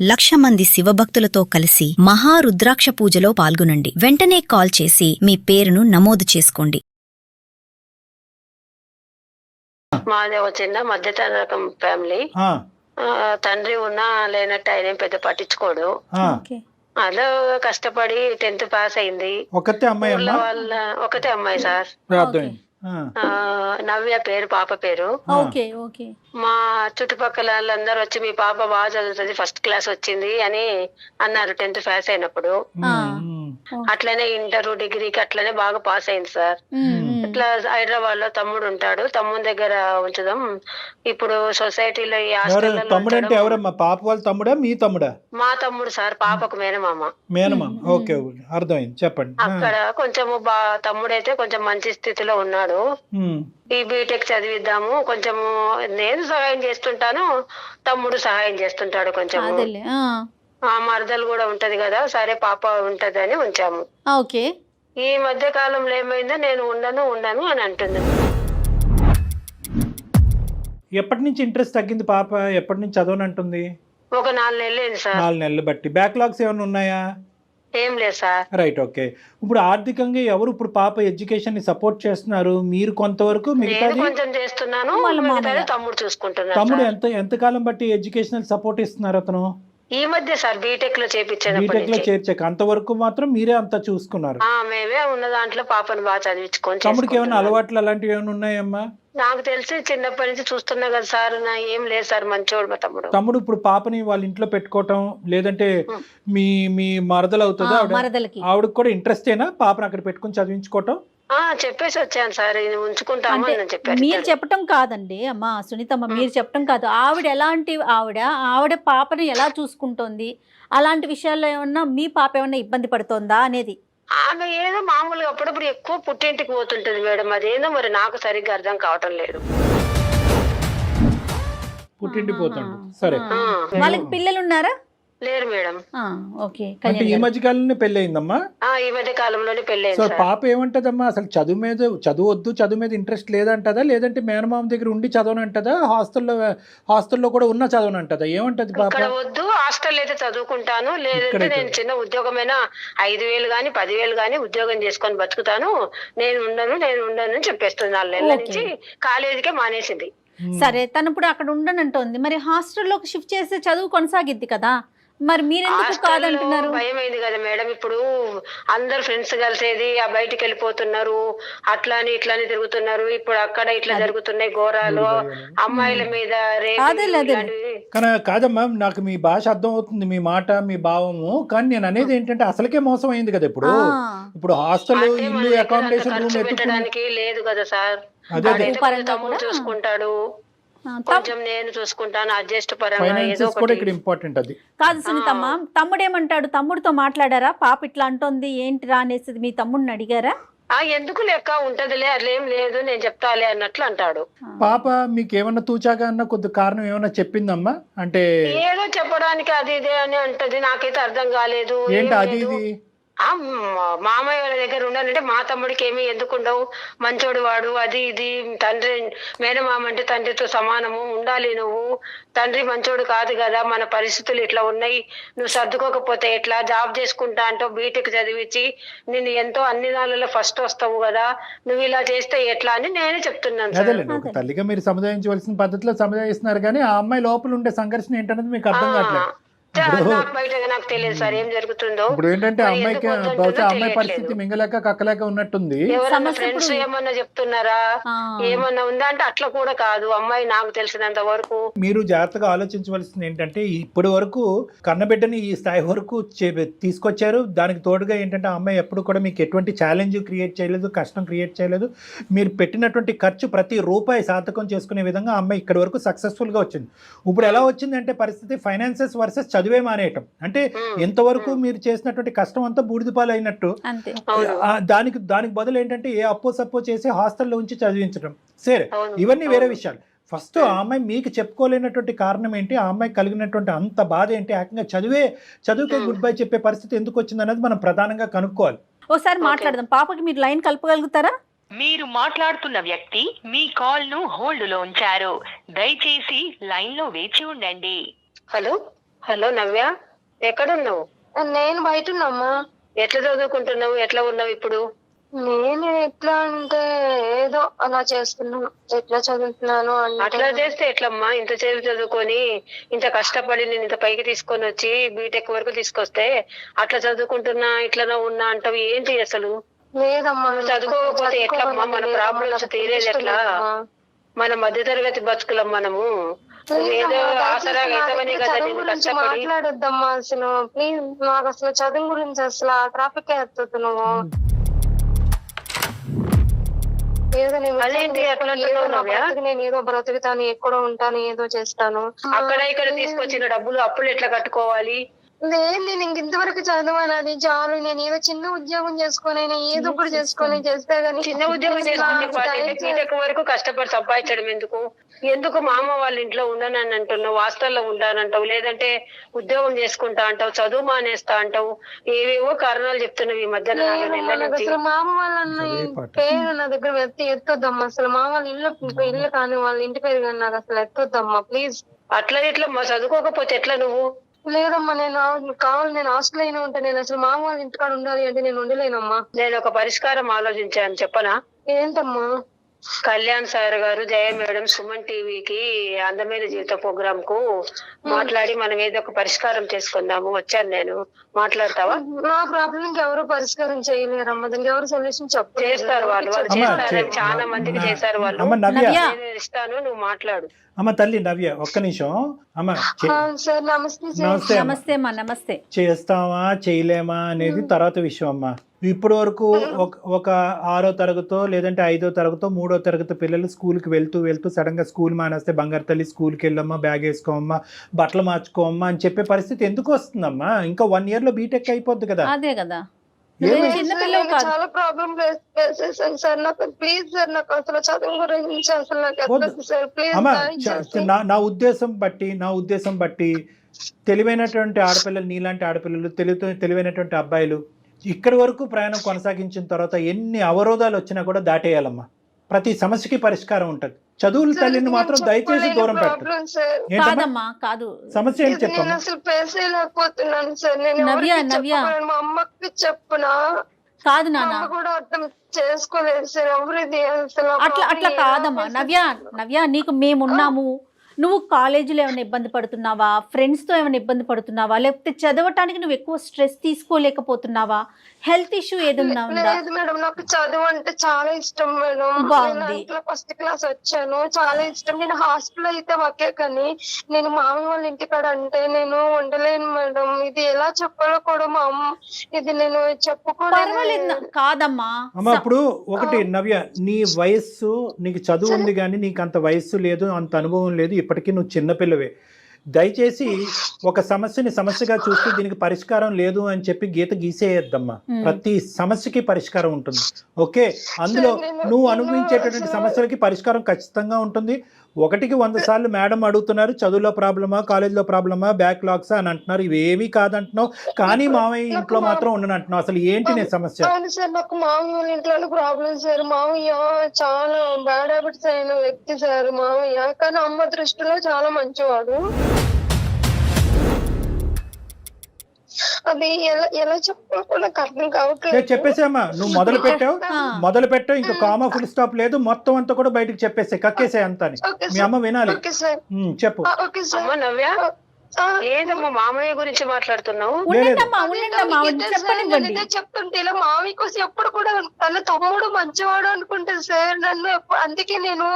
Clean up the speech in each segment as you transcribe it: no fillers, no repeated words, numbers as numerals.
1,00,000 మంది శివభక్తులతో కలిసి మహారుద్రాక్ష పూజలో పాల్గొనండి. వెంటనే కాల్ చేసి మీ పేరును నమోదు చేసుకోండి. మాది ఒక చిన్న మధ్యతరగతి రకం ఫ్యామిలీ. తండ్రి ఉన్నా లేనట్టు ఆయన ఏం పెద్ద పట్టించుకోడు. అలా కష్టపడి 10th పాస్ అయింది. ఒకతే అమ్మాయి ఒకటే అమ్మాయి సార్. నవ్య పేరు, పాప పేరు. మా చుట్టుపక్కల వాళ్ళందరూ వచ్చి మీ పాప బాగా చదువుతుంది, ఫస్ట్ క్లాస్ వచ్చింది అని అన్నారు 10th పాస్ అయినప్పుడు. అట్లనే ఇంటర్, డిగ్రీకి అట్లనే బాగా పాస్ అయింది సార్. ఇట్లా హైదరాబాద్ లో తమ్ముడు ఉంటాడు, తమ్ముడి దగ్గర ఉంచుదాం. ఇప్పుడు సొసైటీలో ఈ హాస్టల్ తమ్ముడు అంటే ఎవరమ్మా? పాప వాళ్ళ తమ్ముడా, మీ తమ్ముడా? మా తమ్ముడు సార్, పాపకు మేనమామ. ఓకే, అర్థమైంది, చెప్పండి. అక్కడ కొంచెం తమ్ముడైతే కొంచెం మంచి స్థితిలో ఉన్నాడు. ఈ బీటెక్ చదివిద్దాము, కొంచెము నేను సహాయం చేస్తుంటాను, తమ్ముడు సహాయం చేస్తుంటాడు కొంచెం. ఆ మరదలు కూడా ఉంటది కదా, సరే పాప ఉంటది అని ఉంచాము. ఈ మధ్య కాలంలో ఏమైందో నేను ఉండను అని అంటుంది. ఎప్పటి నుంచి ఇంట్రెస్ట్ తగ్గింది పాప? ఎప్పటి నుంచి చదవనంటుంది? ఒక 4 నెలలు అయింది సార్. 4 నెలలు బట్టి. బ్యాక్లాగ్స్ ఏమైనా ఉన్నాయా? ఏం లేదు సార్. Right, okay. ఇప్పుడు ఆర్థికంగా ఎవరు ఇప్పుడు పాప ఎడ్యుకేషన్ ని సపోర్ట్ చేస్తున్నారు? మీరు కొంతవరకు, మిగతాది కొంచెం చేస్తున్నాను, తమ్ముడు చూసుకుంటున్నాడు. తమ్ముడు ఎంతకాలం బట్టి ఎడ్యుకేషనల్ సపోర్ట్ ఇస్తున్నారు అతను? ఈ మధ్య సార్ బీటెక్ లో చేర్పించాను. బీటెక్ లో చేర్చాక అంతవరకు మాత్రం మీరే అంతా చూసుకున్నారు? మేమే ఉన్న దాంట్లో పాపను బాగా చదివించుకొని. తమ్ముడికి ఏమైనా అలవాట్లు అలాంటివి ఏమైనా ఉన్నాయమ్మా? నాకు తెలిసి చిన్నప్పటి నుంచి చూస్తున్నా కదా సార్, ఏం లేదు సార్, మంచోడు మా తమ్ముడు. తమ్ముడు ఇప్పుడు పాపని వాళ్ళ ఇంట్లో పెట్టుకోవటం, లేదంటే మీ మీ మరదలు అవుతుందా ఆవిడకి కూడా ఇంట్రెస్టేనా పాపను అక్కడ పెట్టుకుని చదివించుకోవటం? చెప్పేసి వచ్చాను సార్, ఉంచుకుంటాము అని చెప్పారు. మీరు చెప్పటం కాదండి అమ్మా సునీతమ్మ, మీరు చెప్పటం కాదు. ఆవిడ ఎలాంటి ఆవిడ పాపని ఎలా చూసుకుంటోంది, అలాంటి విషయాల్లో ఏమన్నా మీ పాప ఏమన్నా ఇబ్బంది పడుతోందా అనేది? ఆమె ఏదో మామూలుగా అప్పుడప్పుడు ఎక్కువ పుట్టింటికి పోతుంటది మేడం, అదేందో మరి నాకు సరిగ్గా అర్థం కావటం లేదు. పుట్టింటికి పోతుంటది, సరే. వాళ్ళకి పిల్లలు ఉన్నారా? లేరు మేడం. అంటే ఈ మధ్య కాలంలోనే పెళ్లి అయిందమ్మా? ఈ మధ్య కాలంలోనే పెళ్లి అయింది. పాప ఏమంటదమ్మా అసలు? చదువు మీద ఇంట్రెస్ట్ లేదంటదా, లేదంటే మేనమామ దగ్గర ఉండి చదవనంటదా, హాస్టల్లో కూడా ఉన్న చదవనంటదా? ఏమంటది పాప? వద్దు, హాస్టల్ అయితే చదువుకుంటాను, లేదంటే నేను చిన్న ఉద్యోగమైనా 5,000 గానీ 10,000 గానీ ఉద్యోగం చేసుకొని బతుకుతాను, నేను ఉండను అని చెప్పేస్తుంది. 4 నెలల నుంచి కాలేజీకే మానేసింది. సరే, తను ఇప్పుడు అక్కడ ఉండనంటోంది, మరి హాస్టల్లోకి షిఫ్ట్ చేస్తే చదువు కొనసాగిద్ది కదా, మరి మీరెందుకు కాదంటున్నారు? భయమైంది కదా మేడం, ఇప్పుడు అందరు ఫ్రెండ్స్ కలిసేది, ఆ బయటికి వెళ్ళిపోతున్నారు, అట్లాని ఇట్లాని తిరుగుతున్నారు. ఇప్పుడు అక్కడ ఇట్లా జరుగుతున్నాయి ఘోరాలు, అమ్మాయిల మీద కాదమ్మా, నాకు మీ భాష అర్థం అవుతుంది, మీ మాట, మీ భావము. కానీ నేను అనేది ఏంటంటే అసలుకే మోసం అయింది కదా. ఇప్పుడు హాస్టల్, ఇల్లు, అకామిడేషన్ రూమ్ పెట్టడానికి లేదు కదా సార్. తమ్ముడు చూసుకుంటాడు, కొంచెం నేను చూసుకుంటాను, అడ్జస్ట్ పరంగా ఏదో ఒకటి. ఇంపార్టెంట్ అది కాదు సునీతమ్మ, తమ్ముడు ఏమంటాడు? తమ్ముడితో మాట్లాడారా? పాప ఇట్లా అంటోంది ఏంటిరా అనేసి మీ తమ్ముడిని అడిగారా? ఎందుకు లెక్క ఉంటదిలే, అట్లేం లేదు, నేను చెప్తాలే అన్నట్లు అంటాడు. పాప మీకు ఏమన్నా తూచాగా అన్న కొద్ది కారణం ఏమన్నా చెప్పిందమ్మా? అంటే ఏదో చెప్పడానికి అది ఇదే అని అంటది, నాకైతే అర్థం కాలేదు. ఏంటి అది ఇది? మామయ్య వాళ్ళ దగ్గర ఉండాలంటే మా తమ్ముడికి ఏమి ఎందుకు ఉండవు, మంచోడు వాడు, అది ఇది. తండ్రి మేనమామ అంటే తండ్రితో సమానము, ఉండాలి. నువ్వు తండ్రి మంచోడు కాదు కదా, మన పరిస్థితులు ఇట్లా ఉన్నాయి, నువ్వు సర్దుకోకపోతే ఎట్లా, జాబ్ చేసుకుంటా అంటూ బీటెక్ చదివించి నేను ఎంతో అన్ని దానిలో ఫస్ట్ వస్తావు కదా, నువ్వు ఇలా చేస్తే ఎట్లా అని నేనే చెప్తున్నాను. తల్లిగా మీరు సముదాయించవలసిన పద్ధతిలో సముదాయిస్తున్నారు, కానీ ఆ అమ్మాయి లోపల ఉండే సంఘర్షణ ఏంటనేది మీకు అర్థం కావట్లేదు. నాకు తెలియదు సార్ ఏం జరుగుతుందో. ఇప్పుడు ఏంటంటే అమ్మాయికి బహుశా అమ్మాయి పరిస్థితి మింగలేక కక్కలేక ఉన్నట్టుంది. ఫ్రెండ్స్ ఏమన్నా చెప్తున్నారా, ఏమన్నా ఉందా అంటే అట్లా కూడా కాదు. అమ్మాయి నాకు తెలిసినంత వరకు మీరు జాగ్రత్తగా ఆలోచించవలసింది ఏంటంటే, ఇప్పటి వరకు కన్నబిడ్డని ఈ స్థాయి వరకు తీసుకొచ్చారు. దానికి తోడుగా ఏంటంటే ఆ అమ్మాయి ఎప్పుడు కూడా మీకు ఎటువంటి ఛాలెంజ్ క్రియేట్ చేయలేదు, కష్టం క్రియేట్ చేయలేదు. మీరు పెట్టినటువంటి ఖర్చు ప్రతి రూపాయి సార్థకం చేసుకునే విధంగా ఆ అమ్మాయి ఇక్కడి వరకు సక్సెస్ఫుల్ గా వచ్చింది. ఇప్పుడు ఎలా వచ్చిందంటే పరిస్థితి, ఫైనాన్సెస్ వర్సెస్ చదివే మానేయటం. అంటే ఎంతవరకు మీరు చేసినటువంటి కష్టం అంతా బూడిదపాలు అయినట్టు. దానికి బదులు ఏంటంటే ఏ అప్పో సప్పో చేసి హాస్టల్లో ఉంచి చదివించడం. సరే, ఇవన్నీ వేరే విషయాలు. ఫస్ట్ ఆ అమ్మాయి మీకు చెప్పుకోలేనటువంటి కారణం ఏంటి, ఆ అమ్మాయి కలిగినటువంటి అంత బాధ ఏంటి, ఏకంగా చదువుకే గుడ్ బై చెప్పే పరిస్థితి ఎందుకు వచ్చింది అనేది మనం ప్రధానంగా కనుక్కోవాలి. ఒకసారి మాట్లాడదాం. పాపకి మీరు లైన్ కలపగలుగుతారా? మీరు మాట్లాడుతున్న వ్యక్తి మీ కాల్ ను హోల్డ్ లో ఉంచారు, దయచేసి లైన్ లో వేచి ఉండండి. హలో హలో నవ్య, ఎక్కడున్నావు? నేను బయట ఉన్నామ్మా. ఎట్లా చదువుకుంటున్నావు? ఎట్లా ఉన్నావు ఇప్పుడు? నేను ఎట్లా అంటే ఏదో అలా చేస్తున్నాను. ఎట్లా చదువుతున్నాను అట్లా అంటే చేస్తే ఎట్లమ్మా? ఇంత సేపు చదువుకొని ఇంత కష్టపడి నేను ఇంత పైకి తీసుకొని వచ్చి బీటెక్ వరకు తీసుకొస్తే అట్లా చదువుకుంటున్నా ఇట్లా ఉన్నా అంటావు ఏంటి అసలు? లేదమ్మా, నువ్వు చదువుకోకపోతే ఎట్లమ్మా? మన ప్రాబ్లమ్స్ తీరేది ఎట్లా? మన మధ్యతరగతి బతుకులం మనము. ఏదో ఆసరాగా అవుతామని కదా చదువు నేను గురించి కష్టపడి. మాట్లాడొద్దమ్మా అసలు ప్లీజ్. నాకు అసలు చదువు గురించి అసలు ఆ ట్రాఫిక్ ఎత్తుతు నువ్వు. ఏదో నేను అదేంటి అట్లా అంటున్నావు నవ్య? నేను ఏదో బ్రతుకుతాను, ఎక్కడో ఉంటాను, ఏదో చేస్తాను. అక్కడ ఇక్కడ తీసుకొచ్చిన డబ్బులు అప్పులు ఎట్లా కట్టుకోవాలి? లేదు, నేను ఇంతవరకు చదవాలి, అది చాలు. నేను ఏదో చిన్న ఉద్యోగం చేసుకొని ఏదో ఒకటి చేసుకొని చేస్తే గానీ చిన్న ఉద్యోగం చేసుకుంటే బీటెక్ వరకు కష్టపడి సంపాదించడం ఎందుకు? ఎందుకు మా అమ్మ వాళ్ళ ఇంట్లో ఉండనని అంటున్నావు, హాస్టల్లో ఉంటానంటావు, లేదంటే ఉద్యోగం చేసుకుంటా అంటావు, చదువు మానేస్తా అంటావు, ఏవేవో కారణాలు చెప్తున్నావు ఈ మధ్య 4 నెలల నుంచి. అసలు మా అమ్మ వాళ్ళ పేరు నా దగ్గర ఎత్తొద్దమ్మా. అసలు మా వాళ్ళ ఇల్లు కానీ వాళ్ళ ఇంటి పేరు కానీ నాకు అసలు ఎత్తొద్దమ్మా ప్లీజ్. అట్లా ఎట్లా చదువుకోకపోతే ఎట్లా నువ్వు? లేదమ్మా, నేను కావాలి, నేను హాస్టల్ అయినా ఉంటా. నేను అసలు మా అమ్మ వాళ్ళ ఇంటికాడ ఉండాలి అంటే నేను ఉండలేనమ్మా. నేను ఒక పరిష్కారం ఆలోచించాను, చెప్పనా? ఏంటమ్మా? కళ్యాణ్ సార్ గారు, జయ మేడం సుమన్ టీవీకి అందమైన జీవిత ప్రోగ్రామ్ కు మాట్లాడి మనం ఏదో ఒక పరిష్కారం చేసుకుందాము వచ్చాను నేను. మాట్లాడతావా? నా ప్రాబ్లం కి ఎవరు పరిష్కారం చేయలేరమ్మా. దానికి ఎవరు సొల్యూషన్ చేస్తారు వాళ్ళు చేస్తారు, చాలా మందికి చేశారు వాళ్ళు. అమ్మ నవ్య, నేను ఇస్తాను, నువ్వు మాట్లాడు. అమ్మ తల్లి నవ్య, ఒక్క నిమిషం అమ్మ. సార్ నమస్తే సార్. నమస్తే అమ్మ. నమస్తే అమ్మా. నమస్తే. చేస్తావా చేయలేమా అనేది తర్వాత విషయం అమ్మా. ఇప్పటి వరకు ఒక 6వ తరగతో లేదంటే 5వ తరగతో 3వ తరగతి పిల్లలు స్కూల్కి వెళ్తూ సడన్ గా స్కూల్ మానేస్తే బంగారు తల్లి స్కూల్కి వెళ్ళమ్మా, బ్యాగ్ వేసుకోమ్మా, బట్టలు మార్చుకోమ్మా అని చెప్పే పరిస్థితి ఎందుకు వస్తుందమ్మా? ఇంకా 1 year లో బీటెక్ అయిపోద్ది కదా. అదే కదా, చాలా ప్రాబ్లం ఫేస్ చేశాను సార్. నాకు ప్లీజ్ సార్, నాకు అసలు చదువు గురించి అసలు నాకు ఎక్కదు సార్ ప్లీజ్. అమ్మా నా ఉద్దేశం బట్టి తెలివైనటువంటి ఆడపిల్లలు, నీలాంటి ఆడపిల్లలు, తెలివైనటువంటి అబ్బాయిలు ఇక్కడి వరకు ప్రయాణం కొనసాగించిన తర్వాత ఎన్ని అవరోధాలు వచ్చినా కూడా దాటేయాలమ్మా. ప్రతి సమస్యకి పరిష్కారం ఉంటుంది. చదువుల తల్లిని మాత్రం దయచేసి దూరం పెట్టండి. కాదమ్మా, కాదు సమస్య ఏంటి చెప్పండి. నేను అసలు ఫేస్ చేయలేకపోతున్నాను సార్. నేను మా అమ్మకి చెప్పునా కాదు నాన్న కూడా అర్థం చేసుకోలేదు సార్. ఎవరిది అసలు అట్లా కాదమ్మా. నవ్య నీకు మేమున్నాము. నువ్వు కాలేజీలో ఏమైనా ఇబ్బంది పడుతున్నావా? ఫ్రెండ్స్తో ఏమైనా ఇబ్బంది పడుతున్నావా? లేకపోతే చదవటానికి నువ్వు ఎక్కువ స్ట్రెస్ తీసుకోలేకపోతున్నావా? హెల్త్ ఇష్యూ ఏదన్నా ఉందా? లేదు మేడం, నాకు చదువు అంటే చాలా ఇష్టం మేడం. బాగుంది. ఫస్ట్ క్లాస్ వచ్చాను, చాలా ఇష్టం. నేను హాస్టల్ అయితే ఒకే, కానీ నేను మామయ్య వాళ్ళ ఇంటికాడ అంటే నేను ఉండలేను మేడం. ఇది ఎలా చెప్పాలో కూడా మా అమ్మ, ఇది నేను చెప్పుకోలేదు. కాదమ్మా అమ్మ, ఇప్పుడు ఒకటి నవ్య, నీ వయస్సు, నీకు చదువు ఉంది కానీ నీకు అంత వయస్సు లేదు, అంత అనుభవం లేదు. ఇప్పటికీ నువ్వు చిన్నపిల్లవే. దయచేసి ఒక సమస్యని సమస్యగా చూస్తూ దీనికి పరిష్కారం లేదు అని చెప్పి గీత గీసేయద్దమ్మా. ప్రతి సమస్యకి పరిష్కారం ఉంటుంది. ఓకే, అందులో నువ్వు అనుభవించేటటువంటి సమస్యలకి పరిష్కారం ఖచ్చితంగా ఉంటుంది. 1కి 100 సార్లు మేడం అడుగుతున్నారు, చదువులో ప్రాబ్లమా, కాలేజీలో ప్రాబ్లమా, బ్యాక్లాగ్స్ అని అంటున్నారు. ఇవేమీ కాదంటున్నావు, కానీ మామయ్య ఇంట్లో మాత్రం ఉండనంటున్నావు. అసలు ఏంటి నీ సమస్య? అవును సార్, నాకు మామయ్య ఇంట్లో ప్రాబ్లం సార్. మామయ్య చాలా బ్యాడ్ హ్యాబిట్స్ అయిన వ్యక్తి సార్ మామయ్య, కానీ అమ్మ దృష్టిలో చాలా మంచివాడు. అది ఎలా చెప్పాలో నాకు అర్థం కావట్లేదు. చెప్పేసామా, నువ్వు మొదలు పెట్టావు ఇంకా కామా ఫుల్ స్టాప్ లేదు, మొత్తం అంతా కూడా బయటకు చెప్పేసే, కక్కేసే అంతా. మీ అమ్మ వినాలి. చెప్పు. అమ్మ నవ్య, ఏదమ్మా మామయ్య గురించి మాట్లాడుతున్నావు? చెప్తుంటే ఇలా మామయ్య కోసం ఎప్పుడు కూడా తన తమ్ముడు మంచివాడు అనుకుంటుంది సార్ నన్ను. అందుకే నేను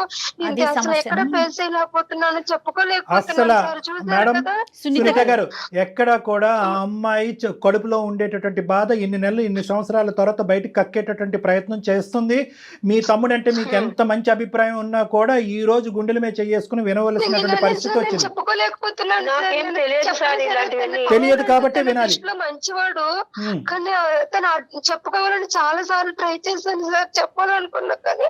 అసలు ఎక్కడ ఫేస్ చేయలేకపోతున్నాను, చెప్పుకోలేకపోతున్నాను. మేడం సునీత గారు, ఎక్కడ కూడా ఆ అమ్మాయి కడుపులో ఉండేటటువంటి బాధ ఇన్ని సంవత్సరాల తర్వాత బయటకు కక్కేటటువంటి ప్రయత్నం చేస్తుంది. మీ తమ్ముడు అంటే మీకు ఎంత మంచి అభిప్రాయం ఉన్నా కూడా ఈ రోజు గుండెల మీద చేసుకుని వినవలసినటువంటి పరిస్థితి వచ్చింది. చెప్పుకోలేకపోతున్నాను. తెలియదు కాబట్టి వినాలి. మంచివాడు, కానీ తను చెప్పుకోవాలని చాలా సార్లు ట్రై చేశాను సార్, చెప్పాలనుకున్నా కానీ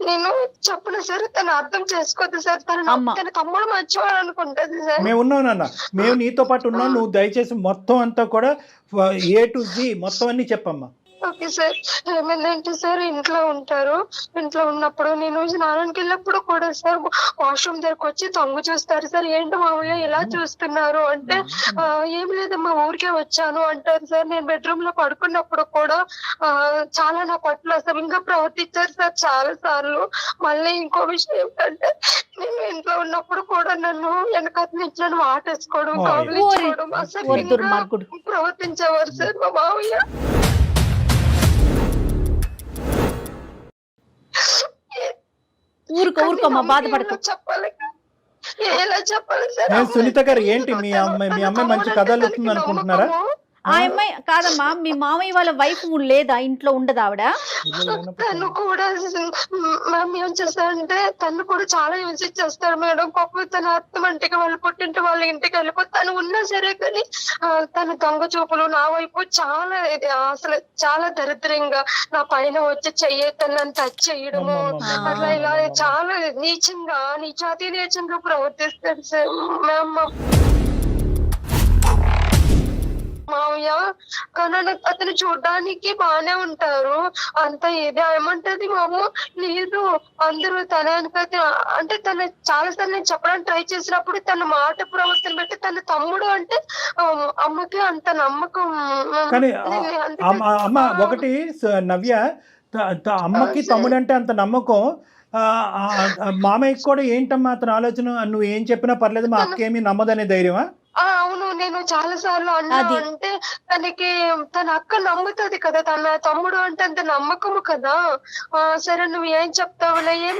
నేను చెప్పను సార్. తను అర్థం చేసుకోదు సార్. తన తమ్ముడు మంచివాడు అనుకుంటది సార్. మేము ఉన్నాం నాన్న, మేము నీతో పాటు ఉన్నాం. నువ్వు దయచేసి మొత్తం అంతా కూడా A to Z మొత్తం అన్ని చెప్పమ్మా. Okay sir. ఏమైందంటే సార్ ఇంట్లో ఉంటారు. ఇంట్లో ఉన్నప్పుడు నేను స్నానానికి వెళ్ళినప్పుడు కూడా సార్ వాష్రూమ్ దగ్గరకు వచ్చి తొంగి చూస్తారు సార్. ఏంటి మామయ్య ఇలా చూస్తున్నారు అంటే ఏం లేదమ్మా ఊరికే వచ్చాను అంటారు సార్. నేను బెడ్రూమ్ లో పడుకున్నప్పుడు కూడా చాలా నా పట్ల అసభ్యంగా ప్రవర్తించారు సార్ చాలా సార్లు. మళ్ళీ ఇంకో విషయం ఏంటంటే నేను ఇంట్లో ఉన్నప్పుడు కూడా నన్ను వెనకాల నుంచి నన్ను వాటేసుకోవడం, కౌగిలించుకోవడం, అసభ్యంగా ప్రవర్తించేవారు సార్ మా మామయ్య. ఊరుకోమా, బాధపడకు. చెప్పాలి ఎలా చెప్పాలి సార్? సునీత గారు ఏంటి మీ అమ్మాయి మంచి కథలు చెప్తుంది అనుకుంటున్నారా? ఆ అమ్మాయి కాదమ్మా, మీ మామయ్య వాళ్ళ వైఫ్ లేదా, ఇంట్లో ఉండదు ఆవిడ? తను కూడా మ్యామ్ ఏం చేస్తారంటే తను కూడా చాలా విజిట్ చేస్తారు మేడం. పాపం తన అత్తమంటికి వాళ్ళ పుట్టింటి వాళ్ళ ఇంటికి వెళ్ళిపోతే తను ఉన్నా సరే కానీ తన దొంగ చూపులు నా వైపు చాలా అసలు చాలా దరిద్రంగా నా పైన వచ్చి చెయ్యొద్దని టచ్ చేయడము, అట్లా ఇలా చాలా నీచంగా నీచాతి నీచంగా ప్రవర్తిస్తాడు సార్ మ్యామ్ మావయ్య. కానీ అతను చూడడానికి బానే ఉంటారు, అంత ఇది ఏమంటది మా అమ్మ లేదు అందరూ తన అంటే తను చాలా సార్లు నేను చెప్పడానికి ట్రై చేసినప్పుడు తన మాట ప్రవర్తన బట్టి తన తమ్ముడు అంటే అమ్మకి అంత నమ్మకం. కానీ అమ్మ ఒకటి నవ్య, అమ్మకి తమ్ముడు అంటే అంత నమ్మకం, మామయ్యకి కూడా ఏంటమ్మా అతని ఆలోచన? నువ్వు ఏం చెప్పినా పర్లేదు మా అక్క ఏమీ నమ్మదనే ధైర్యమా? అవును, నేను చాలా సార్లు అన్నా అంటే తనకి తన అక్క నమ్ముతుంది కదా, తన తమ్ముడు అంటే అంత నమ్మకము కదా. సరే నువ్వు ఏం చెప్తావులే, ఏం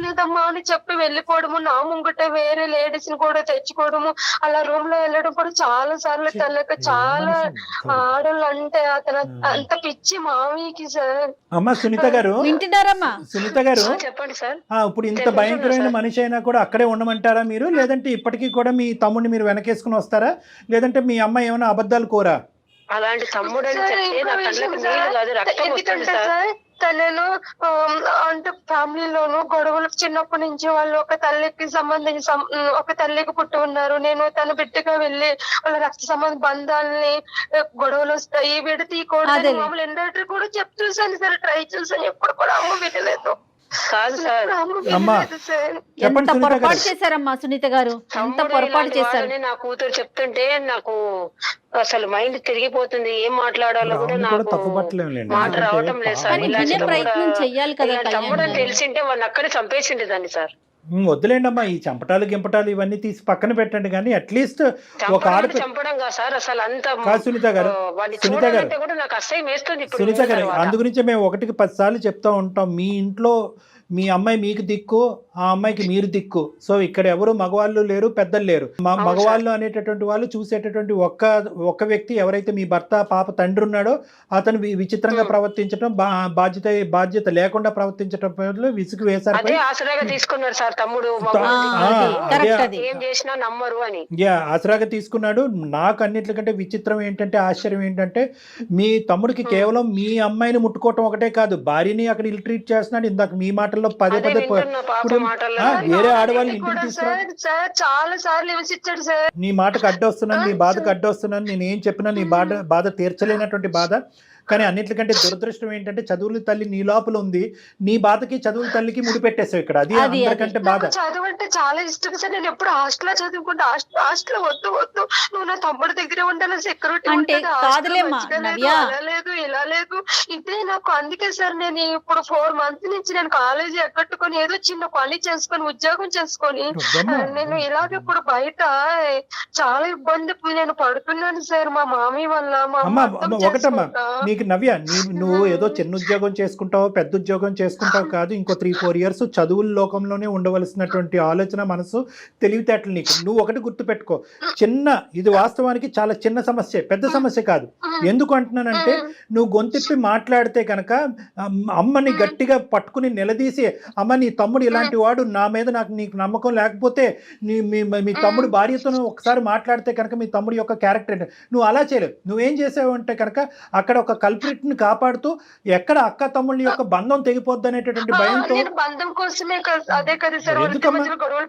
లేదమ్మా అని చెప్పి వెళ్ళిపోవడము, నా ముంగట వేరే లేడీస్ ని కూడా తెచ్చుకోవడము, అలా రూమ్ లో వెళ్ళడం కూడా చాలా సార్లు. తనకు చాలా ఆడళ్ళు అంటే అతను అంత పిచ్చి మామయ్యకి సార్. అమ్మా సునీత గారు వింటున్నారమ్మా? సునీత గారు చెప్పండి సార్. ఇప్పుడు ఇంత భయంకరమైన మనిషి అయినా కూడా అక్కడే ఉండమంటారా మీరు? లేదంటే ఇప్పటికీ కూడా మీ తమ్ముడిని మీరు వెనకేసుకుని వస్తారా? లేదంటే మీ అమ్మాయి ఏమైనా అబద్ధాలు కోరా? అలాంటి తమ్ముడు అని చెప్తే నా కళ్ళకి నీళ్లు కాదు రక్తం వస్తుంది సార్. తనను అంటే ఫ్యామిలీలోను గొడవలు చిన్నప్పటి నుంచి వాళ్ళు ఒక తల్లికి సంబంధించి ఒక తల్లికి పుట్టి ఉన్నారు. నేను తన బిడ్డగా వెళ్ళి వాళ్ళ రక్త సంబంధ బంధాలని గొడవలు వస్తాయి విడతీయకూడదు మామూలు ఎండేటర్ కూడా చెప్ చూసాను సార్, ట్రై చూసాను, ఎప్పుడు కూడా అమ్మ వినలేదు. కాదు సార్, ఎంత పొరపాటు చేశారమ్మా సునీత గారు, ఎంత పొరపాటు చేశారు. నా కూతురు చెప్తుంటే నాకు అసలు మైండ్ తిరిగిపోతుంది, ఏం మాట్లాడాలో కూడా నాకు మాట రావటం లేదు సార్. ప్రయత్నం చెయ్యాలి కదా. తమ్ముడు అని తెలిసింటే వాళ్ళని అక్కడే చంపేసిండేదాన్ని సార్. వద్దులేండి అమ్మా, ఈ చంపటాలు గింపటాలు ఇవన్నీ తీసి పక్కన పెట్టండి. కానీ అట్లీస్ట్ ఒక ఆడపిల్ల చంపడం కాదు సార్ అసలు అంత. సునీత గారు, సునీత గారు, కూడా నాకు అసహ్యం వేస్తుంది. సునీత గారు, అందుగురించే మేము 1కి 10 సార్లు చెప్తా ఉంటాం, మీ ఇంట్లో మీ అమ్మాయి మీకు దిక్కు, ఆ అమ్మాయికి మీరు దిక్కు. సో ఇక్కడ ఎవరు మగవాళ్ళు లేరు, పెద్దలు లేరు. మగవాళ్ళు అనేటటువంటి వాళ్ళు చూసేటటువంటి ఒక్క వ్యక్తి ఎవరైతే మీ భర్త పాప తండ్రి ఉన్నాడో అతను విచిత్రంగా ప్రవర్తించడం, బాధ్యత లేకుండా ప్రవర్తించడం విసుగు వేశారు. ఆసరాగా తీసుకున్నారు సార్ తమ్ముడు, ఏం చేసినా నమ్మరు అని. ఆసరాగా తీసుకున్నాడు. నాకు అన్నిటికంటే విచిత్రం ఏంటంటే, ఆశ్చర్యం ఏంటంటే, మీ తమ్ముడికి కేవలం మీ అమ్మాయిని ముట్టుకోవటం ఒకటే కాదు, భార్యని అక్కడ ఇల్ ట్రీట్ చేస్తున్నాడు. ఇందాక మీ మాటల్లో పదే వేరే ఆడవాళ్ళు ఇంటికి తీసుకురా, చాలా సార్లు విమర్శించాడు సార్. నీ మాటకు అడ్డొస్తున్నాను, నీ బాధకు అడ్డొస్తున్నాను, నేను ఏం చెప్పినా నీ బాధ తీర్చలేనటువంటి బాధ. కానీ అన్నిటికంటే దురదృష్టం ఏంటంటే, చదువుల తల్లి నీ లోపల ఉంది, నీ బాధకి చదువుల తల్లికి ముడిపెట్టేసావు ఇక్కడ. అది అందరికంటే బాధ. చదువు అంటే చాలా ఇష్టం సార్. నేను ఎప్పుడు హాస్టల్ చదువుకుంటా, హాస్టల్ వద్దు నువ్వు నా తమ్ముడు దగ్గరే ఉండాలి, సెక్యూరిటీ అంటే లేదు ఇలా లేదు ఇదే నాకు. అందుకే సార్ నేను ఇప్పుడు 4 months నుంచి నేను కాలేజీ ఎక్కట్టుకొని ఏదో చిన్న పని చేసుకొని ఉద్యోగం చేసుకొని నేను ఇలాగ ఇప్పుడు బయట చాలా ఇబ్బంది నేను పడుతున్నాను సార్ మా మామీ వల్ల. ఒకటమ్మా నీకు నవ్య, నువ్వు ఏదో చిన్న ఉద్యోగం చేసుకుంటావు, పెద్ద ఉద్యోగం చేసుకుంటావు కాదు, ఇంకో 3-4 years చదువుల లోకంలోనే ఉండవలసినటువంటి ఆలోచన, మనసు, తెలివితేటలు నీకు. నువ్వు ఒకటి గుర్తుపెట్టుకో, ఇది వాస్తవానికి చాలా చిన్న సమస్య, పెద్ద సమస్య కాదు. ఎందుకు అంటున్నానంటే, నువ్వు గొంతిప్పి మాట్లాడితే కనుక అమ్మని గట్టిగా పట్టుకుని నిలదీసి, అమ్మ నీ తమ్ముడు ఇలాంటి వాడు, నా మీద నీకు నమ్మకం లేకపోతే మీ తమ్ముడు భార్యతో ఒకసారి మాట్లాడితే కనుక మీ తమ్ముడు యొక్క క్యారెక్టర్ ఏంటి, నువ్వు అలా చేయలేవు. నువ్వేం చేసావు అంటే కనుక అక్కడ ఒక కల్ప్రిట్ ని కాపాడుతూ ఎక్కడ అక్క తమ్ముళ్ళ యొక్క బంధం తెగిపోద్ది అనేటటువంటి భయంతో. నేను బంధం కోసమే అదే కదా సార్ ఎందుకమ్మా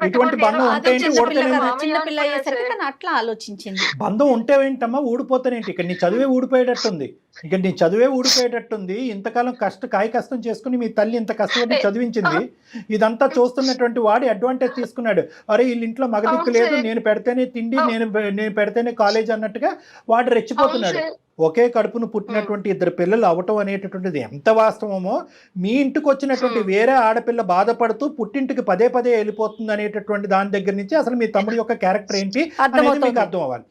ఇటువంటి బంధం ఉంటే చిన్న పిల్ల అయ్యేసరికి తను అట్లా ఆలోచించింది. బంధం ఉంటే ఏంటమ్మా ఊడిపోతానేంటి, ఇక్కడ నీ చదువే ఊడిపోయేటట్టుంది, ఇక్కడ నీ చదువే ఊడిపోయేటట్టుంది. ఇంతకాలం కష్టం చేసుకుని మీ తల్లి ఇంత కష్టపడి చదివించింది, ఇదంతా చూస్తున్నటువంటి వాడు అడ్వాంటేజ్ తీసుకున్నాడు. అరే వీళ్ళ ఇంట్లో మగదిక్కు లేదు, నేను పెడితేనే తిండి, నేను పెడితేనే కాలేజ్ అన్నట్టుగా వాడు రెచ్చిపోతున్నాడు. ఒకే కడుపును పుట్టినటువంటి ఇద్దరు పిల్లలు అవటం అనేటటువంటిది ఎంత వాస్తవమో, మీ ఇంటికి వచ్చినటువంటి వేరే ఆడపిల్ల బాధపడుతూ పుట్టింటికి పదే వెళ్ళిపోతుంది అనేటటువంటి దాని దగ్గర నుంచి అసలు మీ తమ్ముడి యొక్క క్యారెక్టర్ ఏంటి అనేది మీకు అర్థం అవ్వాలి.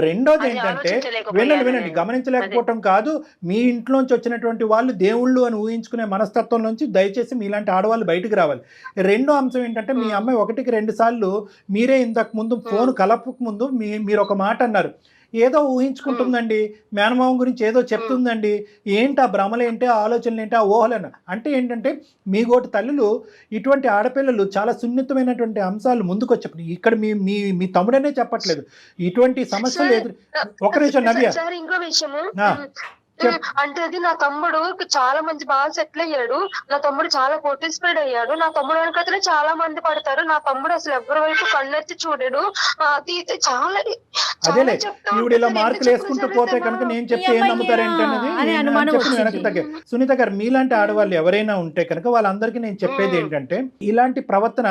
రెండోది ఏంటంటే వినండి, గమనించలేకపోవటం కాదు, మీ ఇంట్లోంచి వచ్చినటువంటి వాళ్ళు దేవుళ్ళు అని ఊహించుకునే మనస్తత్వం నుంచి దయచేసి మీలాంటి ఆడవాళ్ళు బయటకు రావాలి. రెండో అంశం ఏంటంటే మీ అమ్మాయి 1-2 సార్లు మీరే ఇంతకు ముందు ఫోన్ కలపక ముందు మీరు ఒక మాట అన్నారు, ఏదో ఊహించుకుంటుందండి, మేనమామ గురించి ఏదో చెప్తుందండి, ఏంటి ఆ భ్రమలేంటి, ఆ ఆలోచనలు ఏంటి, ఆ ఊహలను. అంటే ఏంటంటే మీ గోటి తల్లులు ఇటువంటి ఆడపిల్లలు చాలా సున్నితమైనటువంటి అంశాలు ముందుకు వచ్చి ఇక్కడ మీ తమ్ముడనే చెప్పట్లేదు, ఇటువంటి సమస్యలు ఎదురు. ఒక నిమిషం నవ్య, ఇంకో విషయము అంటే అది నా తమ్ముడు చాలా మంచి బాగా సెటిల్ అయ్యాడు, నా తమ్ముడు చాలా కోటీశ్వరుడు అయ్యాడు, నా తమ్ముడు వెనకతనే చాలా మంది పడతారు, నా తమ్ముడు అసలు ఎవరి వైపు కన్నెత్తి చూడడు, చాలా అదేలే ఈవిడ ఇలా మార్కులు వేసుకుంటూ పోతే కనుక నేను చెప్తే ఏం నమ్ముతారేంటనేది వెనక్కి తగ్గే. సునీత గారు, మీలాంటి ఆడవాళ్ళు ఎవరైనా ఉంటే కనుక వాళ్ళందరికీ నేను చెప్పేది ఏంటంటే, ఇలాంటి ప్రవర్తన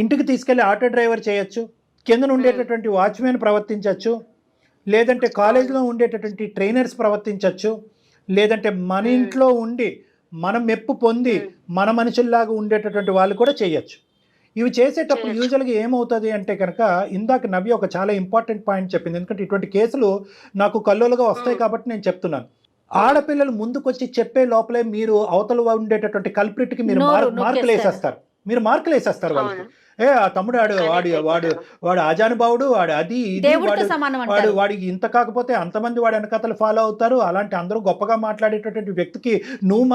ఇంటికి తీసుకెళ్లి ఆటో డ్రైవర్ చేయొచ్చు, కింద ఉండేటటువంటి వాచ్మెన్ ప్రవర్తించవచ్చు, లేదంటే కాలేజీలో ఉండేటటువంటి ట్రైనర్స్ ప్రవర్తించవచ్చు, లేదంటే మన ఇంట్లో ఉండి మనం మెప్పు పొంది మన మనుషుల్లాగా ఉండేటటువంటి వాళ్ళు కూడా చేయొచ్చు. ఇవి చేసేటప్పుడు యూజువల్గా ఏమవుతుంది అంటే కనుక, ఇందాక నవ్య ఒక చాలా ఇంపార్టెంట్ పాయింట్ చెప్పింది, ఎందుకంటే ఇటువంటి కేసులు నాకు కల్లోలుగా వస్తాయి కాబట్టి నేను చెప్తున్నాను. ఆడపిల్లలు ముందుకొచ్చి చెప్పే లోపలే మీరు అవతల ఉండేటటువంటి కల్ప్రిట్కి మీరు మార్కులు వేసేస్తారు వాళ్ళకి. ఆ తమ్ముడు వాడు ఆజానుభావుడు, వాడు అది ఇది, వాడికి ఇంత కాకపోతే అంతమంది వాడు వెనకతలు ఫాలో అవుతారు, అలాంటి అందరూ గొప్పగా మాట్లాడేటటువంటి వ్యక్తికి నువ్వు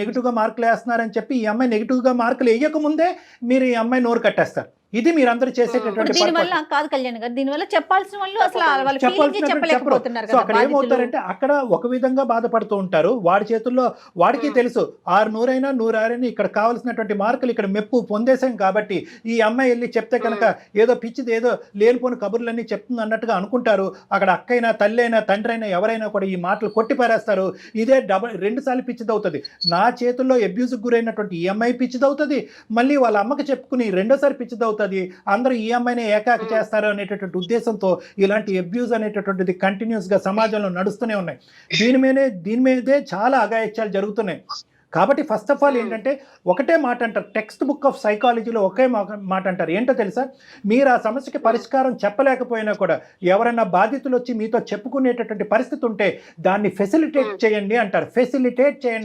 నెగిటివ్గా మార్కులు వేస్తున్నారని చెప్పి ఈ అమ్మాయి నెగిటివ్గా మార్కులు వేయకముందే మీరు ఈ అమ్మాయి నోరు కట్టేస్తారు. ఇది మీరందరూ చేసేటటువంటి దీనివల్ల కాదు కళ్యాణ్ గారు, దీనివల్ల చెప్పాల్సిన వాళ్ళు చెప్పలేకపోతున్నారు. సో అక్కడ ఏమవుతారంటే అక్కడ ఒక విధంగా బాధపడుతూ ఉంటారు, వాడి చేతుల్లో వాడికి తెలుసు 600 100 ఇక్కడ కావాల్సినటువంటి మార్కులు ఇక్కడ మెప్పు పొందేశాం కాబట్టి ఈ అమ్మాయి వెళ్ళి చెప్తే కనుక ఏదో పిచ్చిది ఏదో లేనిపోని కబుర్లన్నీ చెప్తుంది అన్నట్టుగా అనుకుంటారు. అక్కడ అక్కైనా తల్లి అయినా తండ్రి అయినా ఎవరైనా కూడా ఈ మాటలు కొట్టి పారేస్తారు. ఇదే 2 సార్లు పిచ్చిదవుతుంది. నా చేతుల్లో అబ్యూజ్కి గురైనటువంటి ఈ అమ్మాయి పిచ్చిదవుతుంది, మళ్ళీ వాళ్ళ అమ్మకి చెప్పుకుని 2వ సారి పిచ్చిదవుతుంది, అందరూ ఈ అమ్మాయిని ఏకాకి చేస్తారు అనేటటువంటి ఉద్దేశంతో ఇలాంటి అబ్యూజ్ అనేటటువంటిది కంటిన్యూస్ గా సమాజంలో నడుస్తూనే ఉన్నాయి. దీని మీదే చాలా అఘాయిత్యాలు జరుగుతున్నాయి. కాబట్టి ఫస్ట్ ఆఫ్ ఆల్ ఏంటంటే ఒకటే మాట అంటారు, టెక్స్ట్ బుక్ ఆఫ్ సైకాలజీలో ఒకే మాట అంటారు, ఏంటో తెలుసా, మీరు ఆ సమస్యకి పరిష్కారం చెప్పలేకపోయినా కూడా ఎవరైనా బాధితులు వచ్చి మీతో చెప్పుకునేటటువంటి పరిస్థితి ఉంటే దాన్ని ఫెసిలిటేట్ చేయండి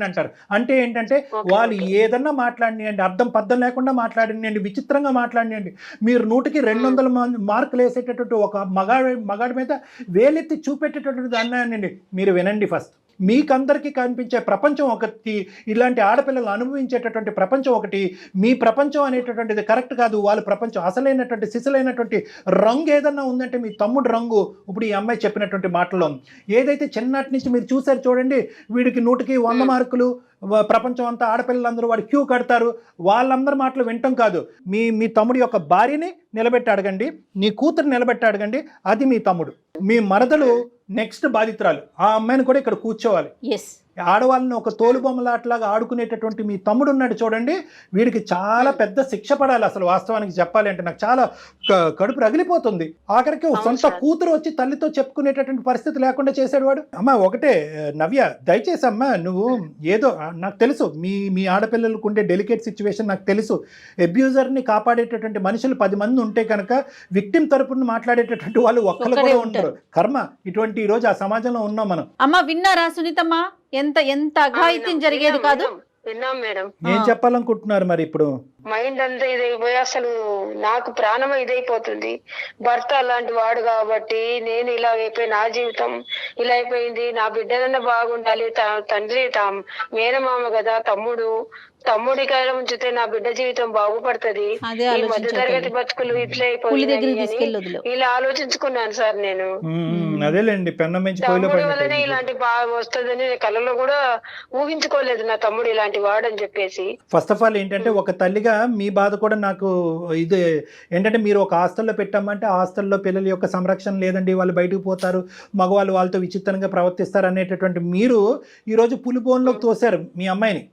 అంటారు. అంటే ఏంటంటే వాళ్ళు ఏదన్నా మాట్లాడినండి, అర్థం పద్ధం లేకుండా మాట్లాడినండి, విచిత్రంగా మాట్లాడినండి, మీరు 100కి 200 మార్కులు వేసేటటువంటి ఒక మగాడి మీద వేలెత్తి చూపెట్టేటటువంటి దాన్ని మీరు వినండి. ఫస్ట్ మీకందరికీ కనిపించే ప్రపంచం ఒకటి, ఇలాంటి ఆడపిల్లలు అనుభవించేటటువంటి ప్రపంచం ఒకటి, మీ ప్రపంచం అనేటటువంటిది కరెక్ట్ కాదు, వాళ్ళ ప్రపంచం అసలైనటువంటి సిసలైనటువంటి రంగు ఏదన్నా ఉందంటే మీ తమ్ముడు రంగు ఇప్పుడు ఈ అమ్మాయి చెప్పినటువంటి మాటల్లో ఏదైతే చిన్నటి నుంచి మీరు చూసారు చూడండి, వీడికి 100కి 100 మార్కులు, ప్రపంచం అంతా ఆడపిల్లలందరూ వాడు క్యూ కడతారు, వాళ్ళందరి మాటలు వినటం కాదు, మీ తమ్ముడి యొక్క భార్యని నిలబెట్టి అడగండి, నీ కూతురు నిలబెట్టి అడగండి, అది మీ తమ్ముడు. మీ మరదలు నెక్స్ట్ బాధితురాలు, ఆ అమ్మాయిని కూడా ఇక్కడ కూర్చోవాలి. ఆడవాళ్ళని ఒక తోలుబొమ్మలాట్లాగా ఆడుకునేటటువంటి మీ తమ్ముడు ఉన్నాడు చూడండి, వీడికి చాలా పెద్ద శిక్ష పడాలి. అసలు వాస్తవానికి చెప్పాలి అంటే నాకు చాలా కడుపు రగిలిపోతుంది. ఆఖరికి సొంత కూతురు వచ్చి తల్లితో చెప్పుకునేటటువంటి పరిస్థితి లేకుండా చేశాడు వాడు. అమ్మ ఒకటే నవ్య, దయచేసి అమ్మ నువ్వు ఏదో, నాకు తెలుసు మీ ఆడపిల్లలకు ఉండే డెలికేట్ సిచ్యువేషన్ నాకు తెలుసు. అబ్యూజర్ని కాపాడేటటువంటి మనుషులు 10 మంది ఉంటే కనుక విక్టిమ్ తరపున మాట్లాడేటటువంటి వాళ్ళు ఒక్కరు కూడా ఉంటారు. కర్మ ఇటువంటి ఈ రోజు ఆ సమాజంలో ఉన్నాం మనం. అమ్మ విన్నారా సునీతమ్మ, ఎంత అఘాయిత్యం జరిగేది కాదు. విన్నాం మేడం. ఏం చెప్పాలనుకుంటున్నారు మరి ఇప్పుడు? మైండ్ అంతా ఇదైపోయి అసలు నాకు ప్రాణం ఇదైపోతుంది. భర్త అలాంటి వాడు కాబట్టి నేను ఇలా అయిపోయి, నా జీవితం ఇలా అయిపోయింది, నా బిడ్డలన్నా బాగుండాలి, తండ్రి మేనమామ కదా, తమ్ముడు తమ్ముడి కాడ ఉంచితే నా బిడ్డ జీవితం బాగుపడుతుంది. అదే ఈ మధ్య ఆలోచించావు తరగతి తల్లి. బతుకులు ఇట్లా పులి దగ్గరికి అయిపోయినాయి అని తీసుకెళ్ళి వదిలేవు. ఇలా ఆలోచించుకున్నాను సార్ నేను. అదేలేండి, పెన్నం పెంచి పొయ్యిలో తమ్ముడి వల్లనే పడినట్టు. ఇలాంటి బాగా వస్తుందని నేను కళ్ళలో కూడా ఊహించుకోలేదు నా తమ్ముడు ఇలాంటి వాడని చెప్పేసి. ఫస్ట్ ఆఫ్ ఆల్ ఏంటంటే ఒక తల్లిగా మీ బాధ కూడా నాకు ఇది ఏంటంటే, మీరు ఒక హాస్టల్లో పెట్టామంటే హాస్టల్లో పిల్లల యొక్క సంరక్షణ లేదండి, వాళ్ళు బయటకు పోతారు, మగవాళ్ళు వాళ్ళతో విచిత్రంగా ప్రవర్తిస్తారు అనేటటువంటి మీరు ఈరోజు పులిబోన్లోకి తోశారు మీ అమ్మాయిని.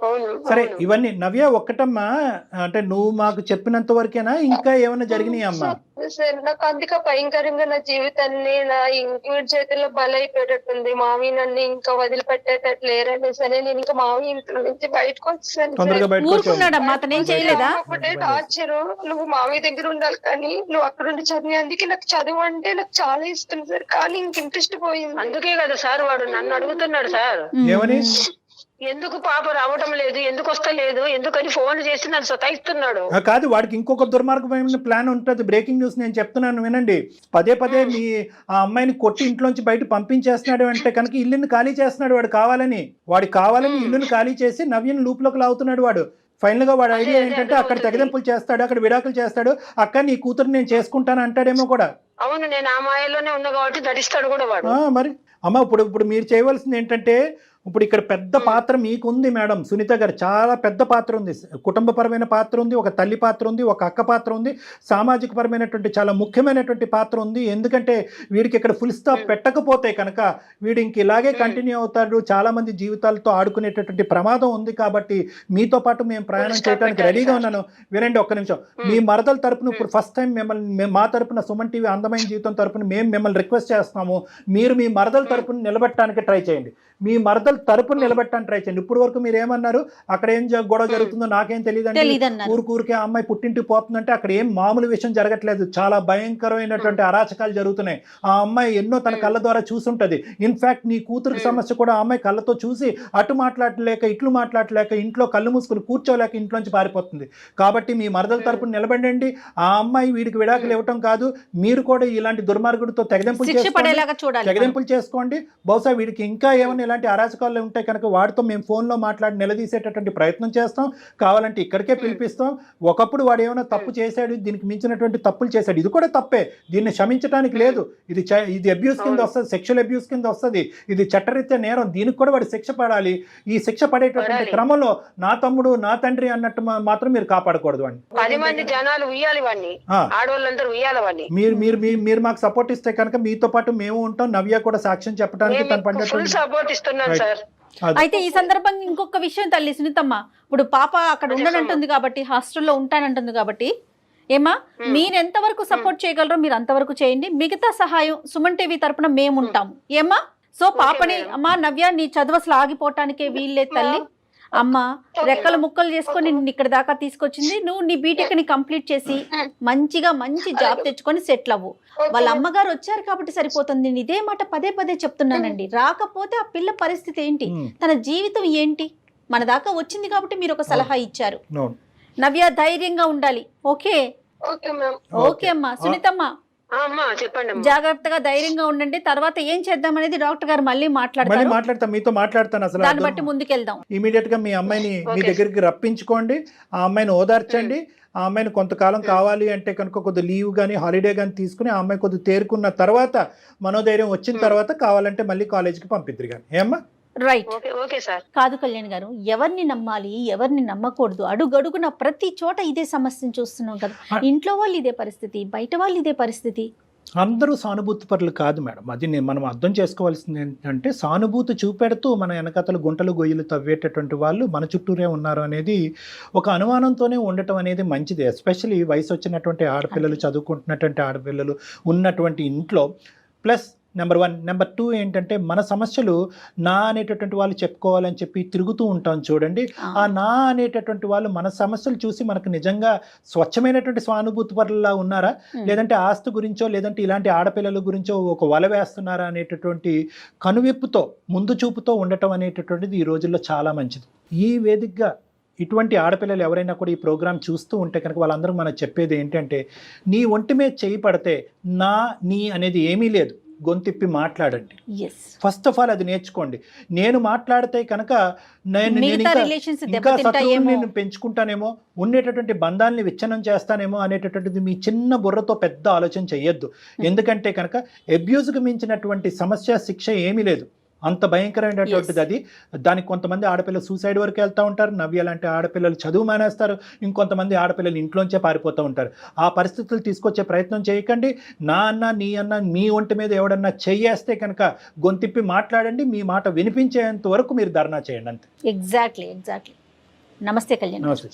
అవును సరే, అవును. ఇవన్నీ నవ్య ఒక్కటమ్మా, అంటే నువ్వు మాకు చెప్పినంత వరకేనా, ఇంకా ఏమైనా జరిగినాయి అమ్మా? సార్ నాకు అందుకే భయంకరంగా నా జీవితాన్ని నా ఇంటి చేతుల్లో బలైపోయేటట్టుంది. మావి నన్ను ఇంకా వదిలిపెట్టేటట్లు లేరని సరే నేను ఇంకా మావి ఇంట్లో నుంచి బయటకు వచ్చాను. తొందరగా బయటకు వచ్చావు. ఊరుకున్నాడమ్మా, అతను ఏం చేయలేదా? ఒకటే టార్చర్, నువ్వు మావి దగ్గర ఉండాలి కానీ నువ్వు అక్కడ ఉండి చదివి. అందుకే నాకు చదువు అంటే నాకు చాలా ఇష్టం సార్, కానీ ఇంక ఇంట్రెస్ట్ పోయింది. అందుకే కదా సార్ వాడు నన్ను అడుగుతున్నాడు సార్, ఏమని? ఎందుకు పాప రావటం లేదు, ఎందుకు వస్తలేదు, ఎందుకని ఫోన్ చేసి నన్ను సతాయిస్తున్నాడు. కాదు, వాడికి ఇంకొక దుర్మార్గమైన ప్లాన్ ఉంటుంది. బ్రేకింగ్ న్యూస్ నేను చెప్తున్నాను వినండి. పదే పదే మీ ఆ అమ్మాయిని కొట్టి ఇంట్లోంచి బయట పంపించేస్తున్నాడు అంటే కనుక ఇల్లుని ఖాళీ చేస్తున్నాడు వాడు కావాలని. ఇల్లుని ఖాళీ చేసి నవ్యని లూప్లోకి లాగుతున్నాడు వాడు. ఫైనల్ గా వాడు ఐడియా ఏంటంటే అక్కడ తెగదెంపులు చేస్తాడు, అక్కడ విడాకులు చేస్తాడు, అక్క నీ కూతురు నేను చేసుకుంటాను అంటాడేమో కూడా. అవును, నేను ఆ మాయలోనే ఉన్నా కాబట్టి నటిస్తాడు కూడా వాడు. మరి అమ్మ, ఇప్పుడు మీరు చేయవలసింది ఏంటంటే, ఇప్పుడు ఇక్కడ పెద్ద పాత్ర మీకుంది మేడం సునీత గారు, చాలా పెద్ద పాత్ర ఉంది. కుటుంబపరమైన పాత్ర ఉంది, ఒక తల్లి పాత్ర ఉంది, ఒక అక్క పాత్ర ఉంది, సామాజిక పరమైనటువంటి చాలా ముఖ్యమైనటువంటి పాత్ర ఉంది. ఎందుకంటే వీడికి ఇక్కడ ఫుల్ స్టాప్ పెట్టకపోతే కనుక వీడు ఇంక ఇలాగే కంటిన్యూ అవుతాడు, చాలా మంది జీవితాలతో ఆడుకునేటటువంటి ప్రమాదం ఉంది. కాబట్టి మీతో పాటు మేము ప్రయాణం చేయడానికి రెడీగా ఉన్నాను. వినండి ఒక్క నిమిషం. మీ మరదల తరపున ఇప్పుడు ఫస్ట్ టైం మిమ్మల్ని మా తరపున సుమన్ టీవీ అందమైన జీవితం తరపున మేము మిమ్మల్ని రిక్వెస్ట్ చేస్తున్నాము, మీరు మీ మరదల తరపున నిలబెట్టడానికి ట్రై చేయండి. మీ మరదల తరపున నిలబెట్టడానికి ట్రై చేయండి. ఇప్పుడు వరకు మీరు ఏమన్నారు, అక్కడ ఏం గొడవ జరుగుతుందో నాకేం తెలియదండి, ఊరికే ఆ అమ్మాయి పుట్టింటికి పోతుందంటే అక్కడ ఏం మామూలు విషయం జరగట్లేదు, చాలా భయంకరమైనటువంటి అరాచకాలు జరుగుతున్నాయి. ఆ అమ్మాయి ఎన్నో తన కళ్ళ ద్వారా చూసుంటది. ఇన్ఫాక్ట్ నీ కూతురికి సమస్య కూడా ఆ అమ్మాయి కళ్ళతో చూసి అటు మాట్లాడలేక ఇట్లు మాట్లాడలేక ఇంట్లో కళ్ళు మూసుకుని కూర్చోలేక ఇంట్లోంచి పారిపోతుంది. కాబట్టి మీ మరదల తరపున నిలబడండి. ఆ అమ్మాయి వీడికి విడాకులు ఇవ్వటం కాదు, మీరు కూడా ఇలాంటి దుర్మార్గుడితో తెగదెంపులు చేసుకోండి. బహుశా వీడికి ఇంకా ఏమైనా ఇలాంటి అరాచకాలు ఉంటే కనుక వాడితో మేము ఫోన్లో మాట్లాడి నిలదీసేటటువంటి ప్రయత్నం చేస్తాం. కావాలంటే ఇక్కడికే పిలిపిస్తాం. ఒకప్పుడు వాడు ఏమైనా తప్పు చేశాడు, దీనికి మించినటువంటి తప్పులు చేశాడు, ఇది కూడా తప్పే, దీన్ని క్షమించడానికి లేదు. ఇది అబ్యూస్ కింద వస్తుంది, సెక్షువల్ అబ్యూస్ కింద వస్తుంది, ఇది చట్టరీత్యా నేరం, దీనికి కూడా వాడు శిక్ష పడాలి. ఈ శిక్ష పడేటటువంటి క్రమంలో నా తమ్ముడు నా తండ్రి అన్నట్టు మాత్రం మీరు కాపాడకూడదు వాడిని. 10 మంది జనాలు ఉయ్యాలి వాడిని, ఆడవాళ్ళందరూ ఉయ్యాలి వాడిని. మీరు మాకు సపోర్ట్ ఇస్తే కనుక మీతో పాటు మేము ఉంటాం. నవ్య కూడా సాక్ష్యం చెప్పడానికి తను పడినటువంటి సపోర్ట్ ఇస్తున్నాను సార్. అయితే ఈ సందర్భంగా ఇంకొక విషయం తల్లి సునీతమ్మ, ఇప్పుడు పాప అక్కడ ఉండనంటుంది కాబట్టి, హాస్టల్లో ఉంటానంటుంది కాబట్టి, ఏమా మీరు ఎంతవరకు సపోర్ట్ చేయగలరో మీరు అంతవరకు చేయండి. మిగతా సహాయం సుమన్ టీవీ తరపున మేము ఉంటాము. ఏమా సో పాపని అమ్మా నవ్య నీ చదువు అసలు ఆగిపోవటానికే వీళ్ళే తల్లి. అమ్మ రెక్కలు ముక్కలు చేసుకొని నిన్ను ఇక్కడ దాకా తీసుకొచ్చింది. నువ్వు నీ బీటెక్ ని కంప్లీట్ చేసి మంచిగా మంచి జాబ్ తెచ్చుకొని సెటిల్ అవ్వు. వాళ్ళ అమ్మగారు వచ్చారు కాబట్టి సరిపోతుంది. నేను ఇదే మాట పదే పదే చెప్తున్నానండి. రాకపోతే ఆ పిల్ల పరిస్థితి ఏంటి, తన జీవితం ఏంటి? మన దాకా వచ్చింది కాబట్టి మీరు ఒక సలహా ఇచ్చారు. నవ్య ధైర్యంగా ఉండాలి. ఓకే ఓకే అమ్మా. సునీతమ్మ చెప్పండి, జాగ్రత్తగా ధైర్యంగా ఉండండి. తర్వాత ఏం చేద్దాం అనేది డాక్టర్ గారు మళ్ళీ మాట్లాడతాను, మీతో మాట్లాడతాను. అసలు దాన్ని బట్టి ముందుకెళ్దాం. ఇమీడియట్ గా మీ అమ్మాయిని మీ దగ్గరికి రప్పించుకోండి, ఆ అమ్మాయిని ఓదార్చండి. ఆ అమ్మాయిని కొంతకాలం కావాలి అంటే కనుక కొద్ది లీవ్ కానీ హాలిడే కానీ తీసుకుని ఆ అమ్మాయి కొద్ది తేరుకున్న తర్వాత, మనోధైర్యం వచ్చిన తర్వాత కావాలంటే మళ్ళీ కాలేజీకి పంపిద్దరు కానీ. ఏమ్మా? రైట్. Okay sir. కాదు కళ్యాణ్ గారు, ఎవరిని నమ్మాలి ఎవరిని నమ్మకూడదు, అడుగడుగున ప్రతి చోట ఇదే సమస్యను చూస్తున్నాం కదా. ఇంట్లో వాళ్ళు ఇదే పరిస్థితి, బయట వాళ్ళు ఇదే పరిస్థితి. అందరూ సానుభూతి పరులు కాదు మేడం. అది మనం అర్థం చేసుకోవాల్సింది ఏంటంటే, సానుభూతి చూపెడుతూ మన వెనకతలు గుంటలు గొయ్యలు తవ్వేటటువంటి వాళ్ళు మన చుట్టూరే ఉన్నారు అనేది ఒక అనుమానంతోనే ఉండటం అనేది మంచిది. ఎస్పెషల్లీ వయసు వచ్చినటువంటి ఆడపిల్లలు, చదువుకుంటున్నటువంటి ఆడపిల్లలు ఉన్నటువంటి ఇంట్లో. Plus number 1. నెంబర్ 2 ఏంటంటే, మన సమస్యలు నా అనేటటువంటి వాళ్ళు చెప్పుకోవాలని చెప్పి తిరుగుతూ ఉంటాం చూడండి. ఆ నా అనేటటువంటి వాళ్ళు మన సమస్యలు చూసి మనకు నిజంగా స్వచ్ఛమైనటువంటి సానుభూతి పరులా ఉన్నారా, లేదంటే ఆస్తి గురించో లేదంటే ఇలాంటి ఆడపిల్లల గురించో ఒక వల వేస్తున్నారా అనేటటువంటి కనువిప్పుతో ముందు చూపుతో ఉండటం అనేటటువంటిది ఈ రోజుల్లో చాలా మంచిది. ఈ వేదికగా ఇటువంటి ఆడపిల్లలు ఎవరైనా కూడా ఈ ప్రోగ్రాం చూస్తూ ఉంటే కనుక వాళ్ళందరూ మనకు చెప్పేది ఏంటంటే, నీ ఒంటి మీద చేయి పడితే నీ అనేది ఏమీ లేదు, గొంతిప్పి మాట్లాడండి. ఎస్, ఫస్ట్ ఆఫ్ ఆల్ అది నేర్చుకోండి. నేను మాట్లాడితే కనుక నేను మిగతా ఇంకా రిలేషన్స్ ఇంకా శత్రువుని దెబ్బతింటాయేమో. నేను పెంచుకుంటానేమో, ఉండేటటువంటి బంధాలని విచ్ఛిన్నం చేస్తానేమో అనేటటువంటిది మీ చిన్న బుర్రతో పెద్ద ఆలోచన చేయొద్దు. ఎందుకంటే కనుక అబ్యూజ్కి మించినటువంటి సమస్య శిక్ష ఏమీ లేదు. అంత భయంకరమైనటువంటిది అది. దానికి కొంతమంది ఆడపిల్లలు సూసైడ్ వరకు వెళ్తూ ఉంటారు. నవ్య లాంటి ఆడపిల్లలు చదువు మానేస్తారు. ఇంకొంతమంది ఆడపిల్లలు ఇంట్లోంచే పారిపోతూ ఉంటారు. ఆ పరిస్థితులు తీసుకొచ్చే ప్రయత్నం చేయకండి. నా అన్న నీ అన్న మీ ఒంటి మీద ఎవడన్నా చెయ్యేస్తే కనుక గొంతిప్పి మాట్లాడండి. మీ మాట వినిపించేంత వరకు మీరు ధర్నా చేయండి అంతే. ఎగ్జాక్ట్లీ. నమస్తే కళ్యాణ్. నమస్తే.